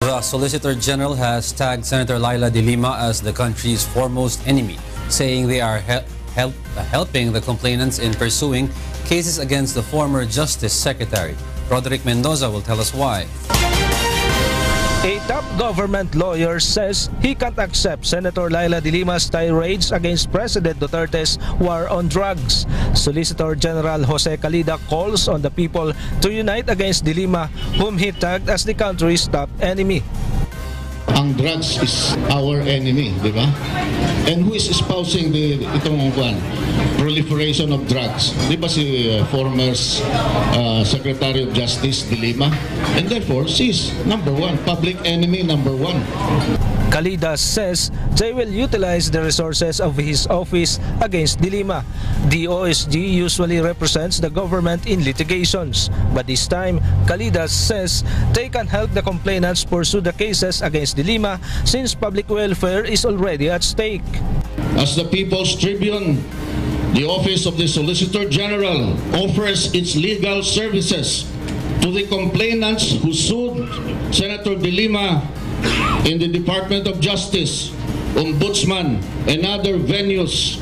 The Solicitor General has tagged Senator Laila De Lima as the country's foremost enemy, saying they are helping the complainants in pursuing cases against the former Justice Secretary. Roderick Mendoza will tell us why. A top government lawyer says he can't accept Senator Laila De Lima's tirades against President Duterte's war on drugs. Solicitor General Jose Calida calls on the people to unite against De Lima, whom he tagged as the country's top enemy. Ang drugs is our enemy, di ba? And who is espousing itong proliferation of drugs? Di ba si former Secretary of Justice De Lima? And therefore, she's number one, public enemy number one. Calida says they will utilize the resources of his office against De Lima. The OSG usually represents the government in litigations, but this time, Calida says they can help the complainants pursue the cases against De Lima since public welfare is already at stake. As the People's Tribune, the Office of the Solicitor General offers its legal services to the complainants who sued Senator De Lima in the Department of Justice, Ombudsman, and other venues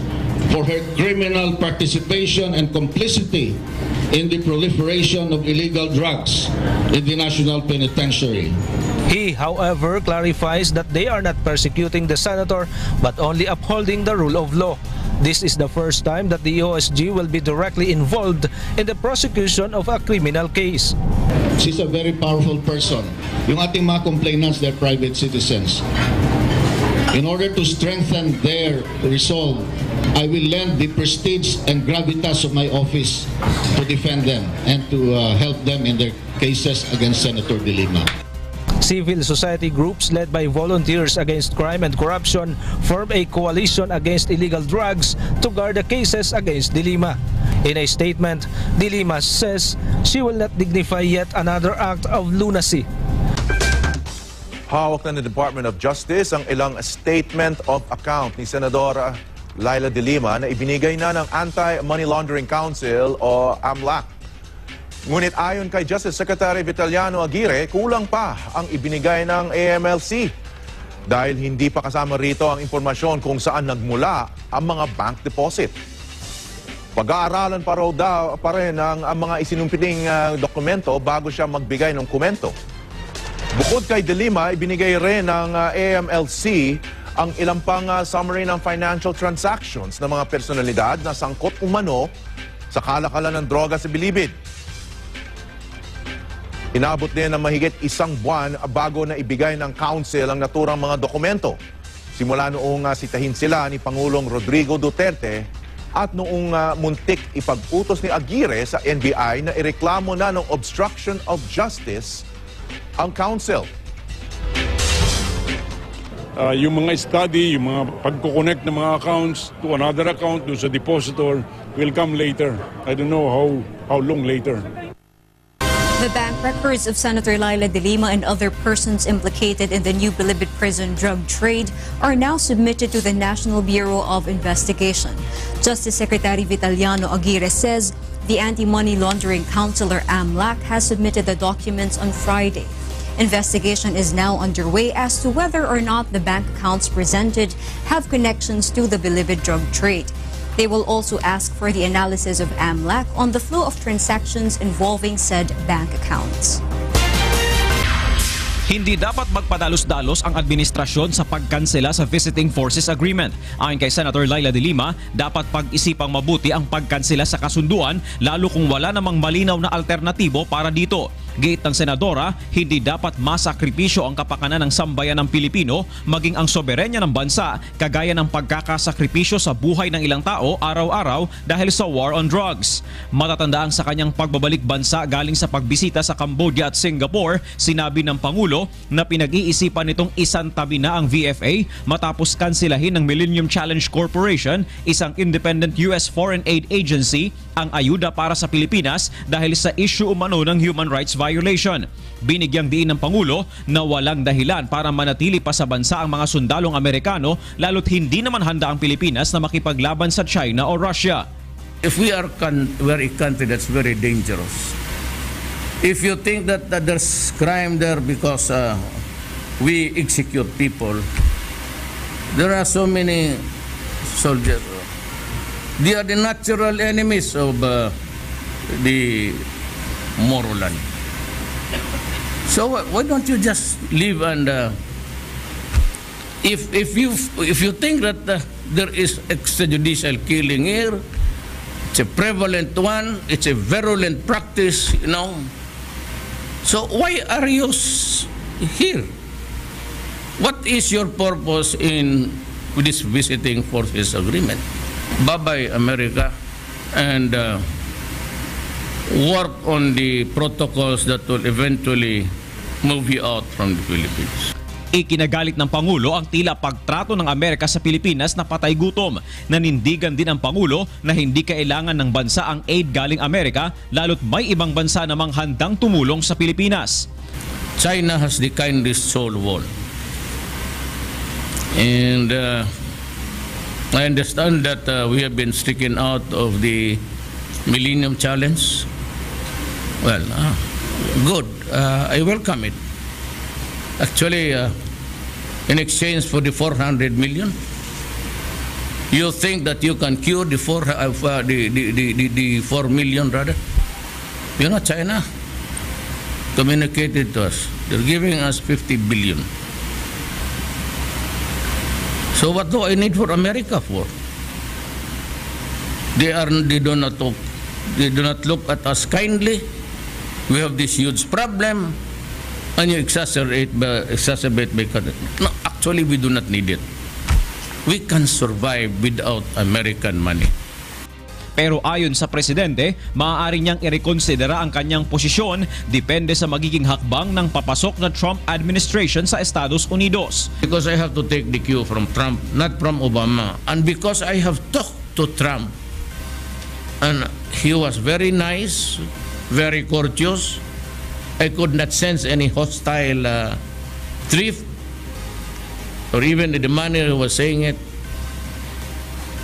for her criminal participation and complicity in the proliferation of illegal drugs in the National Penitentiary. He, however, clarifies that they are not persecuting the senator but only upholding the rule of law. This is the first time that the OSG will be directly involved in the prosecution of a criminal case. She's a very powerful person. Yung ating mga complainants, they're private citizens. In order to strengthen their resolve, I will lend the prestige and gravitas of my office to defend them and to help them in their cases against Senator De Lima. Civil society groups led by Volunteers Against Crime and Corruption form a coalition against illegal drugs to guard the cases against De Lima. In a statement, De Lima says she will not dignify yet another act of lunacy. Hawak na ng Department of Justice ang ilang statement of account ni Senadora Laila De Lima na ibinigay na ng Anti-Money Laundering Council o AMLAC. Ngunit ayon kay Justice Secretary Vitaliano Aguirre, kulang pa ang ibinigay ng AMLC dahil hindi pa kasama rito ang impormasyon kung saan nagmula ang mga bank deposit. Pag-aaralan pa rin ang mga isinumpiting dokumento bago siya magbigay ng komento. Bukod kay De Lima, ibinigay rin ng AMLC ang ilang pang summary ng financial transactions ng mga personalidad na sangkot umano sa kalakalan ng droga sa Bilibid. Inabot din ng mahigit isang buwan bago na ibigay ng council ang naturang mga dokumento. Simula noong sitahin sila ni Pangulong Rodrigo Duterte at noong muntik ipag-utos ni Aguirre sa NBI na ireklamo na ng obstruction of justice ang council. Yung mga study, yung mga pagkoconnect ng mga accounts to another account, to sa depositor, will come later. I don't know how long later. The bank records of Senator Laila De Lima and other persons implicated in the new Bilibid prison drug trade are now submitted to the National Bureau of Investigation. Justice Secretary Vitaliano Aguirre says the Anti-Money Laundering Council or AMLAC has submitted the documents on Friday. Investigation is now underway as to whether or not the bank accounts presented have connections to the Bilibid drug trade. They will also ask for the analysis of AMLAC on the flow of transactions involving said bank accounts. Hindi dapat magpadalos-dalos ang administrasyon sa pagkansela sa Visiting Forces Agreement. Ayon kay Senator Laila De Lima, dapat pag-isipang mabuti ang pagkansela sa kasunduan lalo kung wala namang malinaw na alternatibo para dito. Giit ng Senadora, hindi dapat masakripisyo ang kapakanan ng sambayan ng Pilipino maging ang soberenya ng bansa kagaya ng pagkakasakripisyo sa buhay ng ilang tao araw-araw dahil sa war on drugs. Matatandaan sa kanyang pagbabalik bansa galing sa pagbisita sa Cambodia at Singapore, sinabi ng Pangulo na pinag-iisipan nitong isantabi na ang VFA matapos kansilahin ng Millennium Challenge Corporation, isang independent US foreign aid agency, ang ayuda para sa Pilipinas dahil sa issue umano ng human rights violation. Binigyang diin ng Pangulo na walang dahilan para manatili pa sa bansa ang mga sundalong Amerikano lalo't hindi naman handa ang Pilipinas na makipaglaban sa China o Russia. If we're a country that's very dangerous, if you think that there's crime there because we execute people, there are so many soldiers. They are the natural enemies of the Morolan. So why don't you just live and if you think that there is extrajudicial killing here, it's a prevalent one, it's a virulent practice, you know. So why are you here? What is your purpose with this visiting forces agreement? Bye-bye, America, and work on the protocols that will eventually move you out from the Philippines. Ikinagalit ng Pangulo ang tila pagtrato ng Amerika sa Pilipinas na patay gutom. Nanindigan din ang Pangulo na hindi kailangan ng bansa ang aid galing Amerika, lalo't may ibang bansa namang handang tumulong sa Pilipinas. China has the kindest soul wall. And I understand that we have been sticking out of the Millennium Challenge. Well, good. I welcome it. Actually, in exchange for the 400 million, you think that you can cure the 4 million rather? You know, China communicated to us. They're giving us 50 billion. So what do I need for America for? They do not look at us kindly. We have this huge problem, and you exacerbate because no, actually we do not need it. We can survive without American money. Pero ayon sa presidente, maaari niyang irekonsidera ang kanyang posisyon depende sa magiging hakbang ng papasok na Trump administration sa Estados Unidos. Because I have to take the cue from Trump, not from Obama. And because I have talked to Trump, and he was very nice, very courteous. I could not sense any hostile thrift or even the manner he was saying it.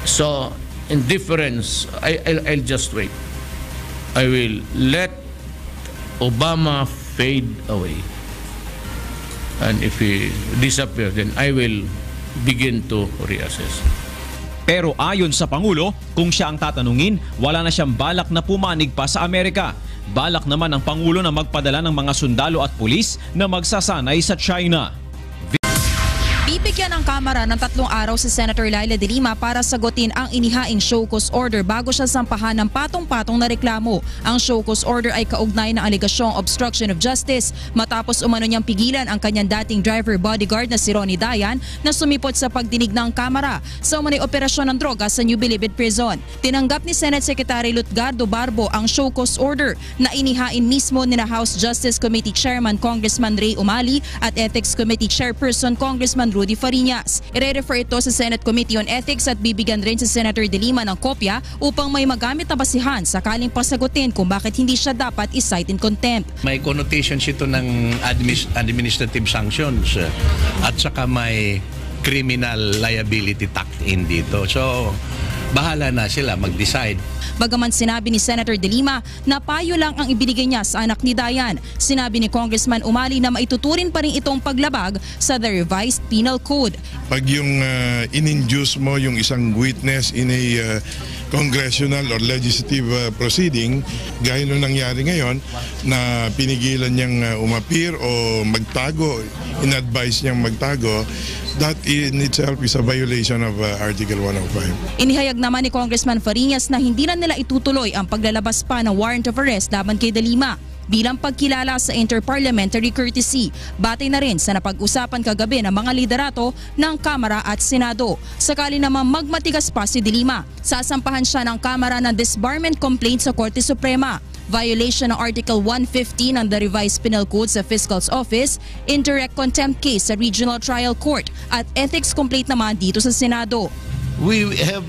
So, indifference, I'll just wait. I will let Obama fade away. And if he disappears, then I will begin to reassess. Pero ayon sa Pangulo, kung siya ang tatanungin, wala na siyang balak na pumanig pa sa Amerika. Balak naman ng Pangulo na magpadala ng mga sundalo at pulis na magsasanay sa China. Bibigyan ng Kamara ng 3 araw si Senator Laila De Lima para sagutin ang inihaing show cause order bago siya sampahan ng patong-patong na reklamo. Ang show cause order ay kaugnay ng aligasyong obstruction of justice matapos umano niyang pigilan ang kanyang dating driver bodyguard na si Ronnie Dayan na sumipot sa pagdinig ng Kamara sa umanay operasyon ng droga sa New Bilibid Prison. Tinanggap ni Senate Secretary Lutgardo Barbo ang show cause order na inihain mismo ni House Justice Committee Chairman Congressman Ray Umali at Ethics Committee Chairperson Congressman Rudy Fariñas. I-refer ito sa Senate Committee on Ethics at bibigyan rin sa Senator De Lima ng kopya upang may magamit na basihan sakaling pasagutin kung bakit hindi siya dapat i-cite in contempt. May connotations ito ng administrative sanctions at saka may criminal liability tucked in dito. So, bahala na sila mag-decide. Bagaman sinabi ni Senator De Lima na payo lang ang ibinigay niya sa anak ni Dayan, sinabi ni Congressman Umali na maituturin pa rin itong paglabag sa the revised penal code. Pag yung in-induce mo yung isang witness in a congressional or legislative proceeding, gaya nung nangyari ngayon na pinigilan niyang umapir o magtago, in-advise niyang magtago, that in itself is a violation of Article 105. Inihayag naman ni Congressman Fariñas na hindi na nila itutuloy ang paglalabas pa ng warrant of arrest laban kay De Lima bilang pagkilala sa interparliamentary courtesy. Batay na rin sa napag-usapan kagabi ng mga liderato ng Kamara at Senado. Sakali naman magmatigas pa si De Lima, sasampahan siya ng Kamara ng disbarment complaint sa Korte Suprema. Violation ng Article 115 ng the revised penal code sa Fiscal's Office, indirect contempt case sa Regional Trial Court at ethics complaint naman dito sa Senado. We have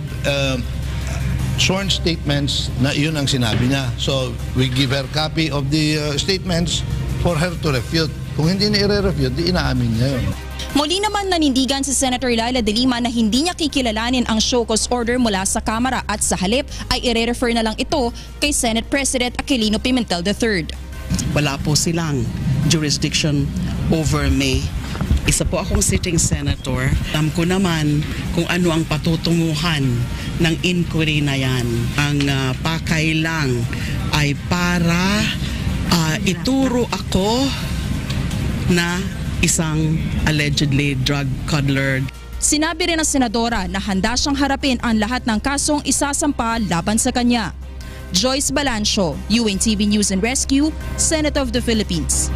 sworn statements na yun ang sinabi niya. So, we give her copy of the statements for her to refute. Kung hindi niya i-refute, di inaamin niya yun. Muli naman nanindigan si Senator Laila De Lima na hindi niya kikilalanin ang show cause order mula sa Kamara at sa halip ay i-refer na lang ito kay Senate President Aquilino Pimentel III. Wala po silang jurisdiction over me Isa po akong sitting senator. Alam ko naman kung ano ang patutunguhan ng inquiry na yan. Ang pakay lang ay para ituro ako na isang allegedly drug cuddler. Sinabi rin ng senadora na handa siyang harapin ang lahat ng kasong isasampa laban sa kanya. Joyce Balancio, UNTV News and Rescue, Senate of the Philippines.